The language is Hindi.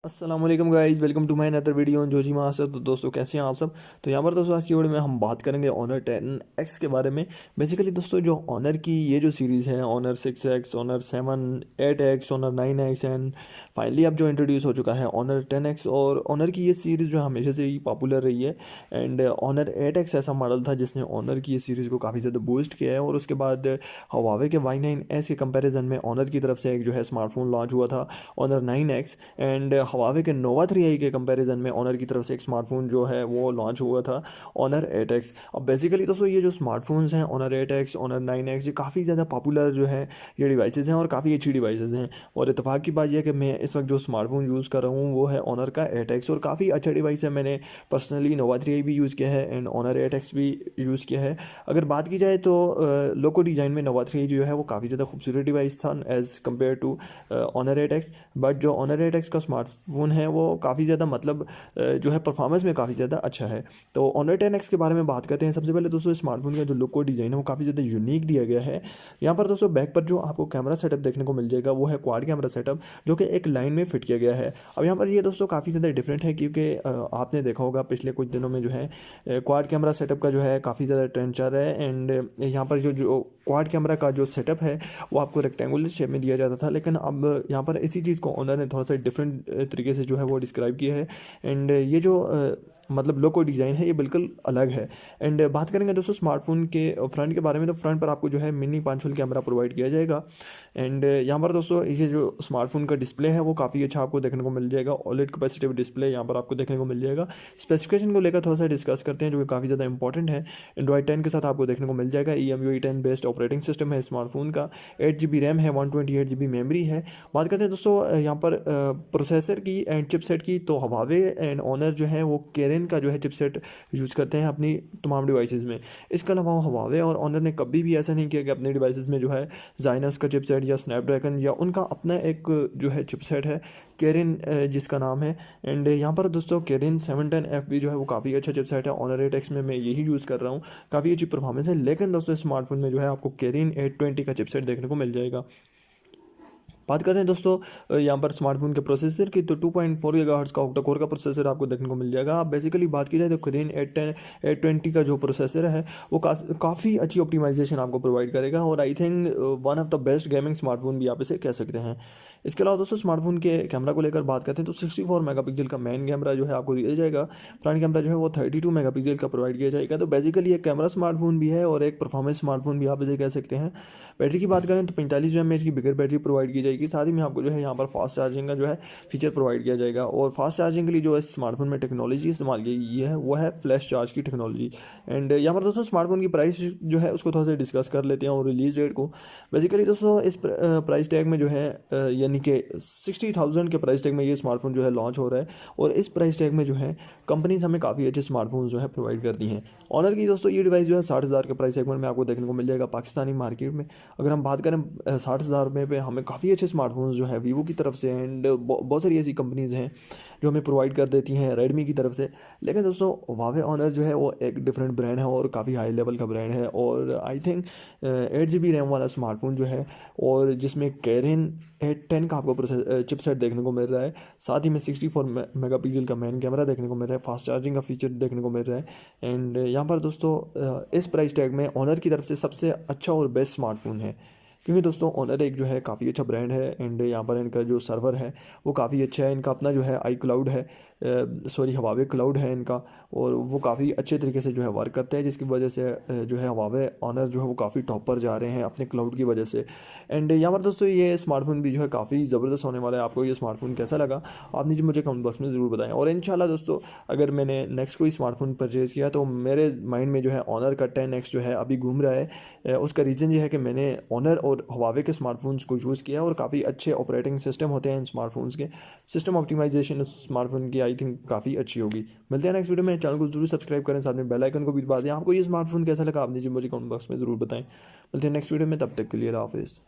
अस्सलाम वालेकुम guys, welcome to my another video on जोजीमा आसर। तो दोस्तों कैसे हैं आप सब। तो यहाँ पर दोस्तों आज की वीडियो में हम बात करेंगे ऑनर 10X के बारे में। बेसिकली दोस्तों जो ऑनर की ये जो सीरीज़ है, Honor 6X, Honor 7, 8X, Honor 9X and finally अब जो इंट्रोड्यूस हो चुका है ऑनर 10X। और ऑनर की ये सीरीज़ जो हमेशा से ही पॉपुलर रही है एंड ऑनर 8X ऐसा मॉडल था जिसने ऑनर की ये सीरीज़ को काफ़ी ज़्यादा बूस्ट किया है। और उसके बाद हवावे के Y9S के कंपैरिजन में ऑनर की तरफ से एक जो है स्मार्टफोन लॉन्च हुआ था ऑनर 9X एंड हवावे के नोवा 3i के कंपैरिजन में ऑनर की तरफ से एक स्मार्टफोन जो है वो लॉन्च हुआ था ऑनर 8X। अब बेसिकली दोस्तों ये जो स्मार्टफोन्स हैं ऑनर 8X, ऑनर 9X, ये काफ़ी ज़्यादा पॉपुलर जो है ये डिवाइसेस हैं और काफ़ी अच्छी डिवाइसेस हैं। और इत्तेफाक की बात यह है कि मैं इस वक्त जो स्मार्टफोन यूज़ कर रहा हूँ वो है ऑनर का 8X और काफ़ी अच्छा डिवाइस है। मैंने पर्सनली नोवा 3i भी यूज़ किया है एंड ऑनर 8X भी यूज़ किया है। अगर बात की जाए तो लोको डिज़ाइन में नोवा 3i जो है वो काफ़ी ज़्यादा खूबसूरत डिवाइस था as compare to Honor 8X। But जो ऑनर 8X का स्मार्टफोन है वो काफ़ी ज़्यादा मतलब जो है परफॉर्मेंस में काफ़ी ज़्यादा अच्छा है। तो ऑनर 10X के बारे में बात करते हैं। सबसे पहले दोस्तों स्मार्टफोन का जो लुक और डिज़ाइन है वो काफ़ी ज़्यादा यूनिक दिया गया है। यहाँ पर दोस्तों बैक पर जो आपको कैमरा सेटअप देखने को मिल जाएगा वो है क्वाड कैमरा सेटअप, जो कि एक लाइन में फिट किया गया है। अब यहाँ पर ये दोस्तों काफ़ी ज़्यादा डिफरेंट है क्योंकि आपने देखा होगा पिछले कुछ दिनों में जो है क्वाड कैमरा सेटअप का जो है काफ़ी ज़्यादा ट्रेंड चल रहा है। एंड यहाँ पर जो जो क्वाड कैमरा का जो सेटअप है वो आपको रेक्टेंगुलर शेप में दिया जाता था, लेकिन अब यहाँ पर इसी चीज़ को ऑनर ने थोड़ा सा डिफरेंट तरीके से जो है वो डिस्क्राइब किया है। एंड ये जो मतलब लोको डिज़ाइन है ये बिल्कुल अलग है। एंड बात करेंगे दोस्तों स्मार्टफोन के फ्रंट के बारे में, तो फ्रंट पर आपको जो है मिनी 5 कैमरा प्रोवाइड किया जाएगा। एंड यहाँ पर दोस्तों ये जो स्मार्टफोन का डिस्प्ले है वो काफ़ी अच्छा आपको देखने को मिल जाएगा। OLED कैपेसिटिव डिस्प्ले यहाँ पर आपको देखने को मिल जाएगा। स्पेसिफिकेशन को लेकर थोड़ा सा डिस्कस करते हैं जो कि काफ़ी ज़्यादा इंपॉर्टेंट है। एंड्रॉइड 10 के साथ आपको देखने को मिल जाएगा। EMUI 10 बेस्ड ऑपरेटिंग सिस्टम है स्मार्टफोन का। 8 GB रैम है, 128 GB मेमोरी है। बात करते हैं दोस्तों यहाँ पर प्रोसेसर की एंड चिपसेट की, तो हवावे एंड ऑनर जो है वो केरन का जो है चिपसेट यूज़ करते हैं अपनी तमाम डिवाइसेस में। इसके अलावा हवावे और ऑनर ने कभी भी ऐसा नहीं किया कि अपने डिवाइसेस में जो है जाइनस का चिपसेट या स्नैपड्रैगन या उनका अपना एक जो है चिपसेट है केरिन जिसका नाम है। एंड यहाँ पर दोस्तों केरिन 710F भी जो है वो काफ़ी अच्छा चिपसेट है। ऑनर 8X में मैं यही यूज़ कर रहा हूँ, काफ़ी अच्छी परफॉर्मेंस है। लेकिन दोस्तों स्मार्टफोन में जो है आपको केरिन 820 का चिपसेट देखने को मिल जाएगा। बात करते हैं दोस्तों यहाँ पर स्मार्टफोन के प्रोसेसर की, तो 2.4 गीगाहर्ट्ज़ का ऑक्टा कोर का प्रोसेसर आपको देखने को मिल जाएगा। आप बेसिकली बात की जाए तो Kirin 810 820 का जो प्रोसेसर है वो काफ़ी अच्छी ऑप्टिमाइजेशन आपको प्रोवाइड करेगा और I think one of the best gaming smartphone भी आप इसे कह सकते हैं। इसके अलावा दोस्तों स्मार्टफोन के कैमरा को लेकर बात करते हैं तो 64 मेगापिक्सल का मेन कैमरा जो है आपको दिया जाएगा। फ्रंट कैमरा जो है वो 32 मेगापिक्सल का प्रोवाइड किया जाएगा। तो बेसिकली एक कैमरा स्मार्टफोन भी है और एक परफॉर्मेंस स्मार्टफोन भी आप इसे कह सकते हैं। बैटरी की बात करें तो 45 mAh की बिगर बैटरी प्रोवाइड की जाएगी। साथ ही में आपको जो है यहाँ पर फास्ट चार्जिंग का जो है फीचर प्रोवाइड किया जाएगा। और फास्ट चार्जिंग के लिए जो है स्मार्टफोन में टेक्नोलॉजी इस्तेमाल की गई है वो है फ्लैश चार्ज की टेक्नोलॉजी। एंड यहाँ पर दोस्तों स्मार्टफोन की प्राइस जो है उसको थोड़ा सा डिस्कस कर लेते हैं और रिलीज डेट को। बेसिकली दोस्तों इस प्राइस टैग में जो है यानी कि 60,000 के प्राइस टैग में ये स्मार्टफोन जो है लॉन्च हो रहा है। और इस प्राइस टैग में जो है कंपनीज हमें काफ़ी अच्छे स्मार्टफोन जो है प्रोवाइड करती हैं। ऑनर की दोस्तों ये डिवाइस जो है 60,000 के प्राइस सेगमेंट में आपको देखने को मिल जाएगा पाकिस्तानी मार्केट में। अगर हम बात करें 60,000 में पे हमें काफ़ी अच्छे स्मार्टफोन्स जो है वीवो की तरफ से एंड बहुत सारी ऐसी कंपनीज़ हैं जो हमें प्रोवाइड कर देती हैं रेडमी की तरफ से। लेकिन दोस्तों हुआवे ऑनर जो है वो एक डिफरेंट ब्रांड है और काफ़ी हाई लेवल का ब्रांड है। और आई थिंक 8 GB रैम वाला स्मार्टफोन जो है और जिसमें कैरिन 810 का आपको चिपसेट देखने को मिल रहा है। साथ ही में 64 मेगापिक्सल का मेन कैमरा देखने को मिल रहा है। फास्ट चार्जिंग का फीचर देखने को मिल रहा है। एंड यहाँ पर दोस्तों इस प्राइस टैग में ऑनर की तरफ से सबसे अच्छा और बेस्ट स्मार्टफोन है क्योंकि दोस्तों ऑनर एक जो है काफ़ी अच्छा ब्रांड है। एंड यहाँ पर इनका जो सर्वर है वो काफ़ी अच्छा है। इनका अपना जो है आई क्लाउड है, सॉरी हवावे क्लाउड है इनका, और वो काफ़ी अच्छे तरीके से जो है वर्क करते हैं जिसकी वजह से जो है हवावे ऑनर जो है वो काफ़ी टॉप पर जा रहे हैं अपने क्लाउड की वजह से। एंड यहाँ पर दोस्तों ये स्मार्टफोन भी जो है काफ़ी ज़बरदस्त होने वाला है। आपको ये स्मार्टफोन कैसा लगा आप नीचे मुझे कमेंट बॉक्स में ज़रूर बताएं। और इंशाल्लाह दोस्तों अगर मैंने नेक्स्ट कोई स्मार्टफोन परचेज़ किया तो मेरे माइंड में जो है ऑनर का 10X जो है अभी घूम रहा है। उसका रीज़न ये है कि मैंने ऑनर और हवावे के स्मार्टफोन्स को यूज़ किया और काफ़ी अच्छे ऑपरेटिंग सिस्टम होते हैं इन स्मार्टफोन्स के। सिस्टम ऑप्टिमाइजेशन स्मार्टफोन की आई थिंक काफ़ी अच्छी होगी। मिलते हैं नेक्स्ट वीडियो में। चैनल को जरूर सब्सक्राइब करें, साथ में बेल आइकन को भी दबा दें। आपको ये स्मार्टफोन कैसा लगा आप नीचे मुझे कमेंट बॉक्स में ज़रूर बताएं। मिलते हैं नेक्स्ट वीडियो में, तब तक के लिए अल्लाह हाफिज़।